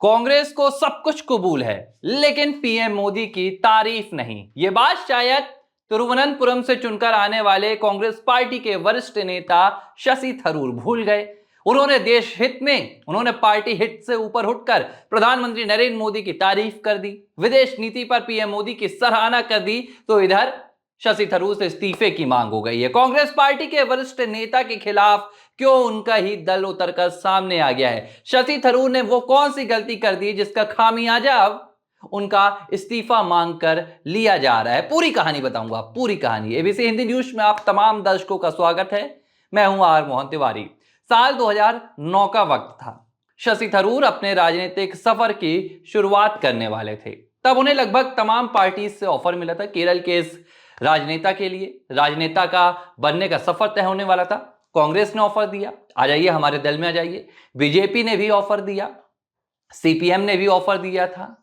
कांग्रेस को सब कुछ कबूल है लेकिन पीएम मोदी की तारीफ नहीं। ये बात शायद तिरुवनंतपुरम से चुनकर आने वाले कांग्रेस पार्टी के वरिष्ठ नेता शशि थरूर भूल गए। उन्होंने देश हित में, उन्होंने पार्टी हित से ऊपर उठकर प्रधानमंत्री नरेंद्र मोदी की तारीफ कर दी, विदेश नीति पर पीएम मोदी की सराहना कर दी, तो इधर शशि थरूर से इस्तीफे की मांग हो गई है। कांग्रेस पार्टी के वरिष्ठ नेता के खिलाफ क्यों उनका ही दल उतरकर सामने आ गया है? शशि थरूर ने वो कौन सी गलती कर दी जिसका खामियाजा अब उनका इस्तीफा मांगकर लिया जा रहा है? पूरी कहानी बताऊंगा, पूरी कहानी। एबीसी हिंदी न्यूज में आप तमाम दर्शकों का स्वागत है। मैं हूं आर मोहन तिवारी। साल 2009 का वक्त था। शशि थरूर अपने राजनीतिक सफर की शुरुआत करने वाले थे। तब उन्हें लगभग तमाम पार्टी से ऑफर मिला था। केरल के इस राजनेता के लिए राजनेता का बनने का सफर तय होने वाला था। कांग्रेस ने ऑफर दिया, आ जाइए हमारे दल में आ जाइए। बीजेपी ने भी ऑफर दिया, सीपीएम ने भी ऑफर दिया था।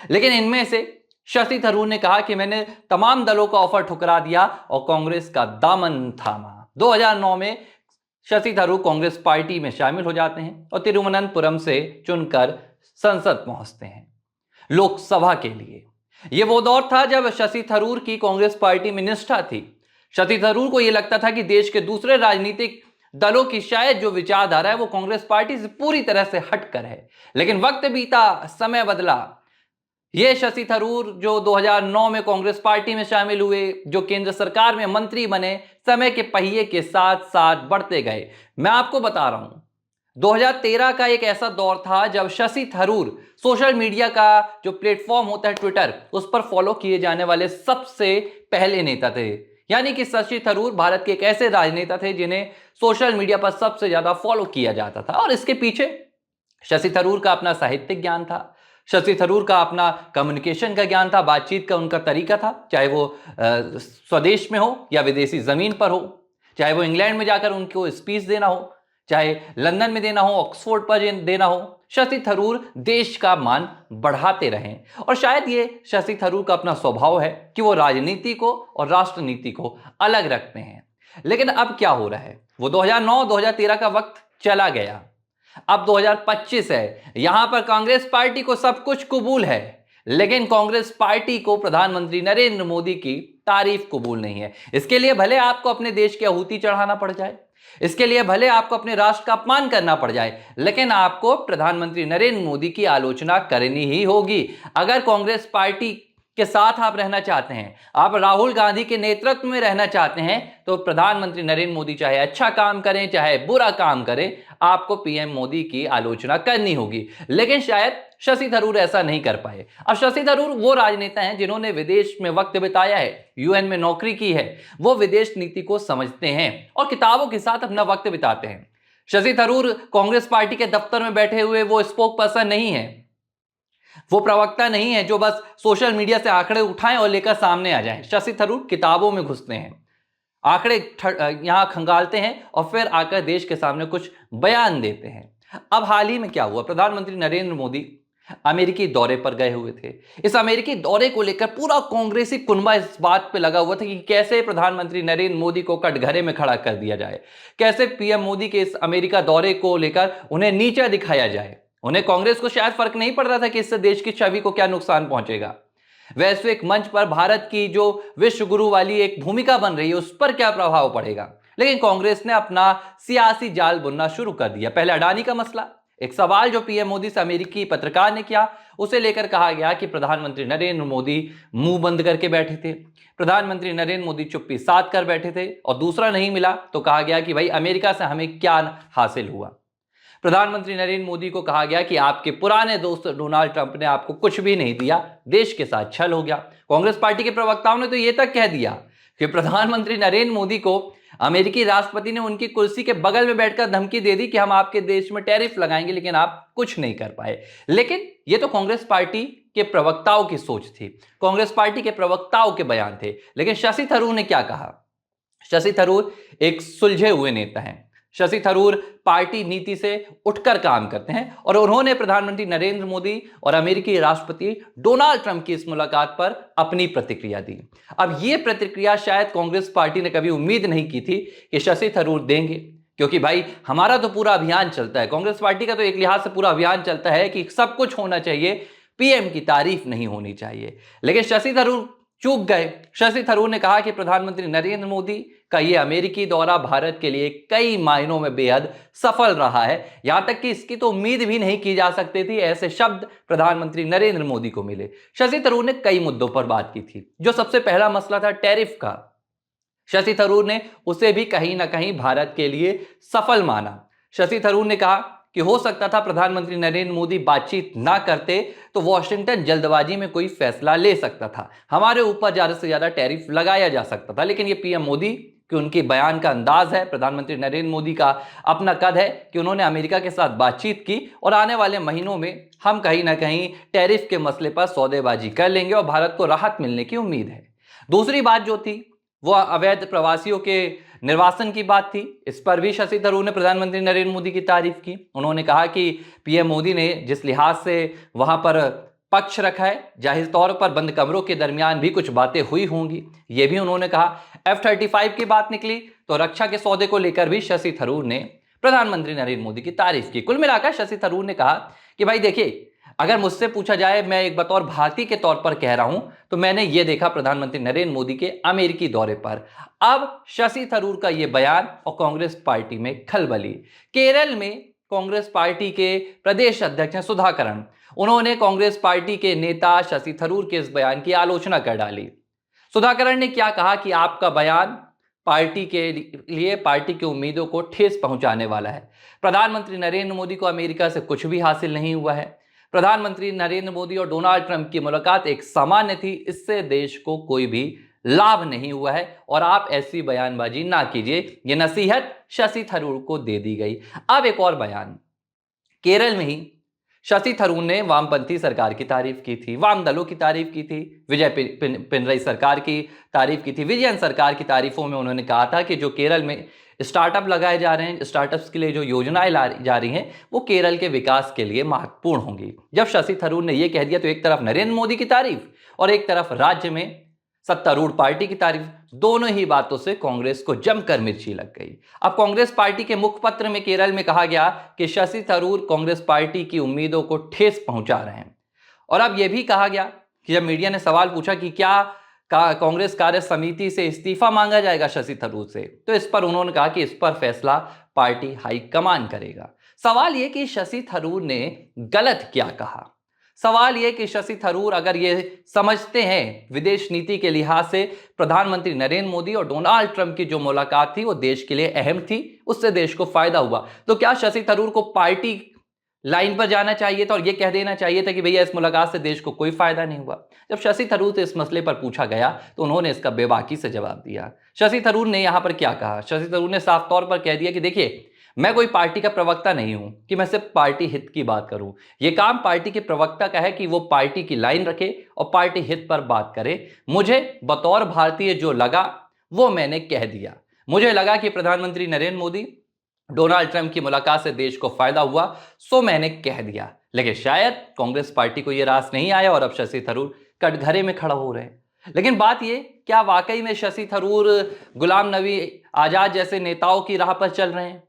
लेकिन इनमें से शशि थरूर ने कहा कि मैंने तमाम दलों का ऑफर ठुकरा दिया और कांग्रेस का दामन थामा। 2009 में शशि थरूर कांग्रेस पार्टी में शामिल हो जाते हैं और तिरुवनंतपुरम से चुनकर संसद पहुंचते हैं लोकसभा के लिए। यह वो दौर था जब शशि थरूर की कांग्रेस पार्टी में निष्ठा थी। शशि थरूर को यह लगता था कि देश के दूसरे राजनीतिक दलों की शायद जो विचारधारा है वो कांग्रेस पार्टी से पूरी तरह से हटकर है। लेकिन वक्त बीता, समय बदला। ये शशि थरूर जो 2009 में कांग्रेस पार्टी में शामिल हुए, जो केंद्र सरकार में मंत्री बने, समय के पहिए के साथ साथ बढ़ते गए। मैं आपको बता रहा हूं, 2013 का एक ऐसा दौर था जब शशि थरूर सोशल मीडिया का जो प्लेटफॉर्म होता है ट्विटर, उस पर फॉलो किए जाने वाले सबसे पहले नेता थे। यानी कि शशि थरूर भारत के एक ऐसे राजनेता थे जिन्हें सोशल मीडिया पर सबसे ज्यादा फॉलो किया जाता था। और इसके पीछे शशि थरूर का अपना साहित्यिक ज्ञान था, शशि थरूर का अपना कम्युनिकेशन का ज्ञान था, बातचीत का उनका तरीका था। चाहे वो स्वदेश में हो या विदेशी जमीन पर हो, चाहे वो इंग्लैंड में जाकर उनको स्पीच देना हो, चाहे लंदन में देना हो, ऑक्सफोर्ड पर देना हो, शशि थरूर देश का मान बढ़ाते रहें। और शायद ये शशि थरूर का अपना स्वभाव है कि वो राजनीति को और राष्ट्रनीति को अलग रखते हैं। लेकिन अब क्या हो रहा है? वो 2009-2013 का वक्त चला गया, अब 2025 है। यहां पर कांग्रेस पार्टी को सब कुछ कबूल है लेकिन कांग्रेस पार्टी को प्रधानमंत्री नरेंद्र मोदी की तारीफ कबूल नहीं है। इसके लिए भले आपको अपने देश की आहुति चढ़ाना पड़ जाए, इसके लिए भले आपको अपने राष्ट्र का अपमान करना पड़ जाए, लेकिन आपको प्रधानमंत्री नरेंद्र मोदी की आलोचना करनी ही होगी। अगर कांग्रेस पार्टी के साथ आप रहना चाहते हैं, आप राहुल गांधी के नेतृत्व में रहना चाहते हैं, तो प्रधानमंत्री नरेंद्र मोदी चाहे अच्छा काम करें चाहे बुरा काम करें, आपको पीएम मोदी की आलोचना करनी होगी। लेकिन शायद शशि थरूर ऐसा नहीं कर पाए। अब शशि थरूर वो राजनेता हैं जिन्होंने विदेश में वक्त बिताया है, यूएन में नौकरी की है, वो विदेश नीति को समझते हैं और किताबों के साथ अपना वक्त बिताते हैं। शशि थरूर कांग्रेस पार्टी के दफ्तर में बैठे हुए वो स्पोक पर्सन नहीं है, वो प्रवक्ता नहीं है जो बस सोशल मीडिया से आंकड़े उठाएं और लेकर सामने आ जाएं। शशि थरूर किताबों में घुसते हैं, आंकड़े यहां खंगालते हैं और फिर आकर देश के सामने कुछ बयान देते हैं। अब हाल ही में क्या हुआ? प्रधानमंत्री नरेंद्र मोदी अमेरिकी दौरे पर गए हुए थे। इस अमेरिकी दौरे को लेकर पूरा कांग्रेसी कुनबा इस बात पे लगा हुआ था कि कैसे प्रधानमंत्री नरेंद्र मोदी को कटघरे में खड़ा कर दिया जाए, कैसे पीएम मोदी के इस अमेरिका दौरे को लेकर उन्हें नीचा दिखाया जाए। उन्हें, कांग्रेस को शायद फर्क नहीं पड़ रहा था कि इससे देश की छवि को क्या नुकसान पहुंचेगा, वैश्विक मंच पर भारत की जो विश्व गुरु वाली एक भूमिका बन रही है उस पर क्या प्रभाव पड़ेगा। लेकिन कांग्रेस ने अपना सियासी जाल बुनना शुरू कर दिया। पहले अडानी का मसला, एक सवाल जो पीएम मोदी से अमेरिकी पत्रकार ने किया, उसे लेकर कहा गया कि प्रधानमंत्री नरेंद्र मोदी मुंह बंद करके बैठे थे, प्रधानमंत्री नरेंद्र मोदी चुप्पी साध कर बैठे थे। और दूसरा नहीं मिला तो कहा गया कि भाई अमेरिका से हमें क्या हासिल हुआ। प्रधानमंत्री नरेंद्र मोदी को कहा गया कि आपके पुराने दोस्त डोनाल्ड ट्रंप ने आपको कुछ भी नहीं दिया, देश के साथ छल हो गया। कांग्रेस पार्टी के प्रवक्ताओं ने तो यह तक कह दिया कि प्रधानमंत्री नरेंद्र मोदी को अमेरिकी राष्ट्रपति ने उनकी कुर्सी के बगल में बैठकर धमकी दे दी कि हम आपके देश में टैरिफ लगाएंगे, लेकिन आप कुछ नहीं कर पाए। लेकिन यह तो कांग्रेस पार्टी के प्रवक्ताओं की सोच थी, कांग्रेस पार्टी के प्रवक्ताओं के बयान थे। लेकिन शशि थरूर ने क्या कहा? शशि थरूर एक सुलझे हुए नेता हैं। शशि थरूर पार्टी नीति से उठकर काम करते हैं और उन्होंने प्रधानमंत्री नरेंद्र मोदी और अमेरिकी राष्ट्रपति डोनाल्ड ट्रंप की इस मुलाकात पर अपनी प्रतिक्रिया दी। अब यह प्रतिक्रिया शायद कांग्रेस पार्टी ने कभी उम्मीद नहीं की थी कि शशि थरूर देंगे, क्योंकि भाई हमारा तो पूरा अभियान चलता है, कांग्रेस पार्टी का तो एक लिहाज से पूरा अभियान चलता है कि सब कुछ होना चाहिए, पीएम की तारीफ नहीं होनी चाहिए। लेकिन शशि थरूर चूक गए। शशि थरूर ने कहा कि प्रधानमंत्री नरेंद्र मोदी का यह अमेरिकी दौरा भारत के लिए कई मायनों में बेहद सफल रहा है, यहां तक कि इसकी तो उम्मीद भी नहीं की जा सकती थी, ऐसे शब्द प्रधानमंत्री नरेंद्र मोदी को मिले। शशि थरूर ने कई मुद्दों पर बात की थी। जो सबसे पहला मसला था टैरिफ का, शशि थरूर ने उसे भी कहीं ना कहीं भारत के लिए सफल माना। शशि थरूर ने कहा कि हो सकता था प्रधानमंत्री नरेंद्र मोदी बातचीत ना करते तो वॉशिंगटन जल्दबाजी में कोई फैसला ले सकता था, हमारे ऊपर ज्यादा से ज्यादा टैरिफ लगाया जा सकता था। लेकिन ये पीएम मोदी कि उनके बयान का अंदाज है, प्रधानमंत्री नरेंद्र मोदी का अपना कद है कि उन्होंने अमेरिका के साथ बातचीत की और आने वाले महीनों में हम कहीं ना कहीं टैरिफ के मसले पर सौदेबाजी कर लेंगे और भारत को राहत मिलने की उम्मीद है। दूसरी बात जो थी वो अवैध प्रवासियों के निर्वासन की बात थी। इस पर भी शशि थरूर ने प्रधानमंत्री नरेंद्र मोदी की तारीफ की। उन्होंने कहा कि पीएम मोदी ने जिस लिहाज से वहां पर पक्ष रखा है, जाहिर तौर पर बंद कमरों के दरमियान भी कुछ बातें हुई होंगी, ये भी उन्होंने कहा। F-35 की बात निकली तो रक्षा के सौदे को लेकर भी शशि थरूर ने प्रधानमंत्री नरेंद्र मोदी की तारीफ की। कुल मिलाकर शशि थरूर ने कहा कि भाई देखिए, अगर मुझसे पूछा जाए, मैं एक बतौर भारतीय के तौर पर कह रहा हूं, तो मैंने ये देखा प्रधानमंत्री नरेंद्र मोदी के अमेरिकी दौरे पर। अब शशि थरूर का ये बयान और कांग्रेस पार्टी में खलबली। केरल में कांग्रेस पार्टी के प्रदेश अध्यक्ष हैं सुधाकरन, उन्होंने कांग्रेस पार्टी के नेता शशि थरूर के इस बयान की आलोचना कर डाली। सुधाकरन ने क्या कहा कि आपका बयान पार्टी के लिए पार्टी की उम्मीदों को ठेस पहुंचाने वाला है। प्रधानमंत्री नरेंद्र मोदी को अमेरिका से कुछ भी हासिल नहीं हुआ है। प्रधानमंत्री नरेंद्र मोदी और डोनाल्ड ट्रंप की मुलाकात एक सामान्य थी, इससे देश को कोई भी लाभ नहीं हुआ है और आप ऐसी बयानबाजी ना कीजिए। यह नसीहत शशि थरूर को दे दी गई। अब एक और बयान, केरल में ही शशि थरूर ने वामपंथी सरकार की तारीफ की थी, वाम दलों की तारीफ की थी, विजय पिनरई सरकार की तारीफ की थी। विजयन सरकार की तारीफों में उन्होंने कहा था कि जो केरल में स्टार्टअप लगाए जा रहे हैं, स्टार्टअप्स के लिए जो योजनाएं लाई जा रही हैं, वो केरल के विकास के लिए महत्वपूर्ण होंगी। जब शशि थरूर ने यह कह दिया तो एक तरफ नरेंद्र मोदी की तारीफ और एक तरफ राज्य में सत्तारूढ़ पार्टी की तारीफ, दोनों ही बातों से कांग्रेस को जमकर मिर्ची लग गई। अब कांग्रेस पार्टी के मुखपत्र में केरल में कहा गया कि शशि थरूर कांग्रेस पार्टी की उम्मीदों को ठेस पहुंचा रहे हैं। और अब यह भी कहा गया कि जब मीडिया ने सवाल पूछा कि क्या कांग्रेस कार्य समिति से इस्तीफा मांगा जाएगा शशि थरूर से, तो इस पर उन्होंने कहा कि इस पर फैसला पार्टी हाईकमान करेगा। सवाल यह कि शशि थरूर ने गलत क्या कहा। सवाल यह कि शशि थरूर अगर ये समझते हैं विदेश नीति के लिहाज से प्रधानमंत्री नरेंद्र मोदी और डोनाल्ड ट्रंप की जो मुलाकात थी वो देश के लिए अहम थी, उससे देश को फायदा हुआ, तो क्या शशि थरूर को पार्टी लाइन पर जाना चाहिए था और यह कह देना चाहिए था कि भैया इस मुलाकात से देश को कोई फायदा नहीं हुआ। जब शशि थरूर से इस मसले पर पूछा गया तो उन्होंने इसका बेबाकी से जवाब दिया। शशि थरूर ने यहां पर क्या कहा, शशि थरूर ने साफ तौर पर कह दिया कि देखिए, मैं कोई पार्टी का प्रवक्ता नहीं हूं कि मैं सिर्फ पार्टी हित की बात करूं। यह काम पार्टी के प्रवक्ता का है कि वो पार्टी की लाइन रखे और पार्टी हित पर बात करे। मुझे बतौर भारतीय जो लगा वो मैंने कह दिया। मुझे लगा कि प्रधानमंत्री नरेंद्र मोदी डोनाल्ड ट्रंप की मुलाकात से देश को फायदा हुआ, सो मैंने कह दिया। लेकिन शायद कांग्रेस पार्टी को यह रास नहीं आया और अब शशि थरूर कटघरे में खड़ा हो रहे हैं। लेकिन बात यह, क्या वाकई में शशि थरूर गुलाम नबी आजाद जैसे नेताओं की राह पर चल रहे हैं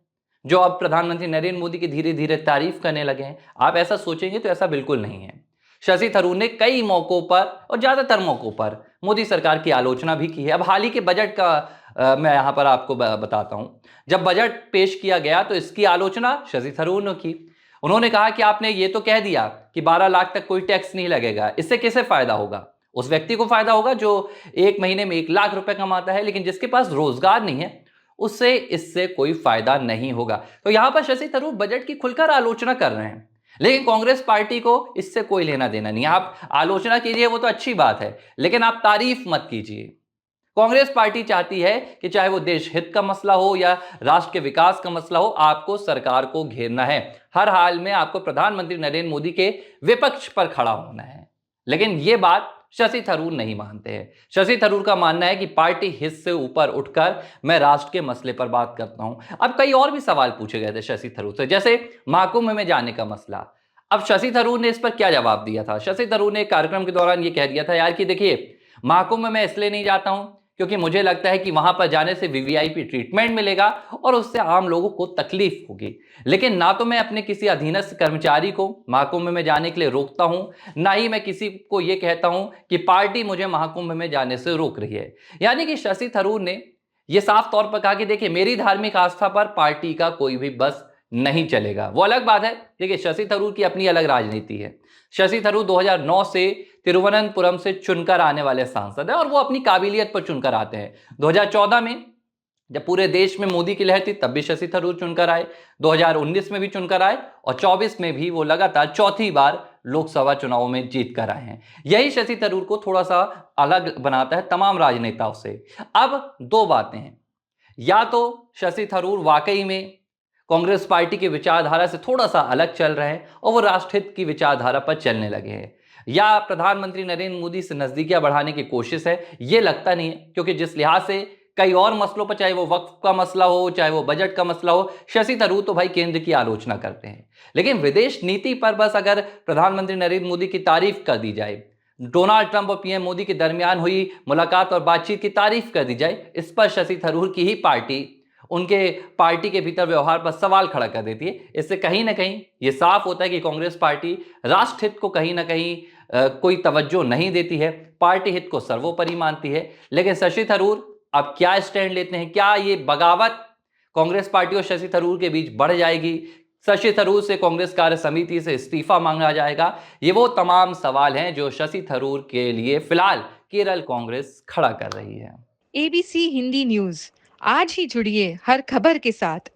जो अब प्रधानमंत्री नरेंद्र मोदी की धीरे धीरे तारीफ करने लगे हैं? आप ऐसा सोचेंगे तो ऐसा बिल्कुल नहीं है। शशि थरूर ने कई मौकों पर और ज्यादातर मौकों पर मोदी सरकार की आलोचना भी की है। अब हाल ही के बजट का मैं यहां पर आपको बताता हूं। जब बजट पेश किया गया तो इसकी आलोचना शशि थरूर ने की। उन्होंने कहा कि आपने ये तो कह दिया कि 12 लाख तक कोई टैक्स नहीं लगेगा, इससे किसे फायदा होगा? उस व्यक्ति को फायदा होगा जो एक महीने में 1 लाख रुपए कमाता है, लेकिन जिसके पास रोजगार नहीं है उससे इससे कोई फायदा नहीं होगा। तो यहां पर शशि थरूर बजट की खुलकर आलोचना कर रहे हैं, लेकिन कांग्रेस पार्टी को इससे कोई लेना देना नहीं। आप आलोचना कीजिए वो तो अच्छी बात है, लेकिन आप तारीफ मत कीजिए। कांग्रेस पार्टी चाहती है कि चाहे वो देश हित का मसला हो या राष्ट्र के विकास का मसला हो, आपको सरकार को घेरना है। हर हाल में आपको प्रधानमंत्री नरेंद्र मोदी के विपक्ष पर खड़ा होना है। लेकिन यह बात शशि थरूर नहीं मानते हैं। शशि थरूर का मानना है कि पार्टी हित से ऊपर उठकर मैं राष्ट्र के मसले पर बात करता हूं। अब कई और भी सवाल पूछे गए थे शशि थरूर से, जैसे महाकुंभ में जाने का मसला। अब शशि थरूर ने इस पर क्या जवाब दिया था? शशि थरूर ने कार्यक्रम के दौरान यह कह दिया था, यार कि देखिए, महाकुंभ में मैं इसलिए नहीं जाता हूं क्योंकि मुझे लगता है कि वहां पर जाने से वीवीआईपी ट्रीटमेंट मिलेगा और उससे आम लोगों को तकलीफ होगी। लेकिन ना तो मैं अपने किसी अधीनस्थ कर्मचारी को महाकुंभ में जाने के लिए रोकता हूं, ना ही मैं किसी को यह कहता हूं कि पार्टी मुझे महाकुंभ में जाने से रोक रही है। यानी कि शशि थरूर ने यह साफ तौर पर कहा कि देखिए, मेरी धार्मिक आस्था पर पार्टी का कोई भी बस नहीं चलेगा। वो अलग बात है, देखिए शशि थरूर की अपनी अलग राजनीति है। शशि थरूर 2009 से तिरुवनंतपुरम से चुनकर आने वाले सांसद है और वो अपनी काबिलियत पर चुनकर आते हैं। 2014 में जब पूरे देश में मोदी की लहर थी तब भी शशि थरूर चुनकर आए, 2019 में भी चुनकर आए और 24 में भी वो लगातार चौथी बार लोकसभा चुनावों में जीत कर आए हैं। यही शशि थरूर को थोड़ा सा अलग बनाता है तमाम राजनेताओं से। अब दो बातें हैं, या तो शशि थरूर वाकई में कांग्रेस पार्टी की विचारधारा से थोड़ा सा अलग चल रहे हैं और वो राष्ट्रहित की विचारधारा पर चलने लगे हैं, या प्रधानमंत्री नरेंद्र मोदी से नजदीकियां बढ़ाने की कोशिश है। ये लगता नहीं है, क्योंकि जिस लिहाज से कई और मसलों पर, चाहे वो वक्फ का मसला हो, चाहे वो बजट का मसला हो, शशि थरूर तो भाई केंद्र की आलोचना करते हैं। लेकिन विदेश नीति पर बस अगर प्रधानमंत्री नरेंद्र मोदी की तारीफ कर दी जाए, डोनाल्ड ट्रंप और पीएम मोदी के दरमियान हुई मुलाकात और बातचीत की तारीफ कर दी जाए, इस पर शशि थरूर की ही पार्टी उनके पार्टी के भीतर व्यवहार पर सवाल खड़ा कर देती है। इससे कहीं ना कहीं ये साफ होता है कि कांग्रेस पार्टी राष्ट्रहित को कहीं ना कहीं कोई तवज्जो नहीं देती है, पार्टी हित को सर्वोपरि मानती है। लेकिन शशि थरूर अब क्या स्टैंड लेते हैं, क्या ये बगावत कांग्रेस पार्टी और शशि थरूर के बीच बढ़ जाएगी, शशि थरूर से कांग्रेस कार्य समिति से इस्तीफा मांगा जाएगा, ये वो तमाम सवाल हैं जो शशि थरूर के लिए फिलहाल केरल कांग्रेस खड़ा कर रही है। एबीसी हिंदी न्यूज, आज ही जुड़िए हर खबर के साथ।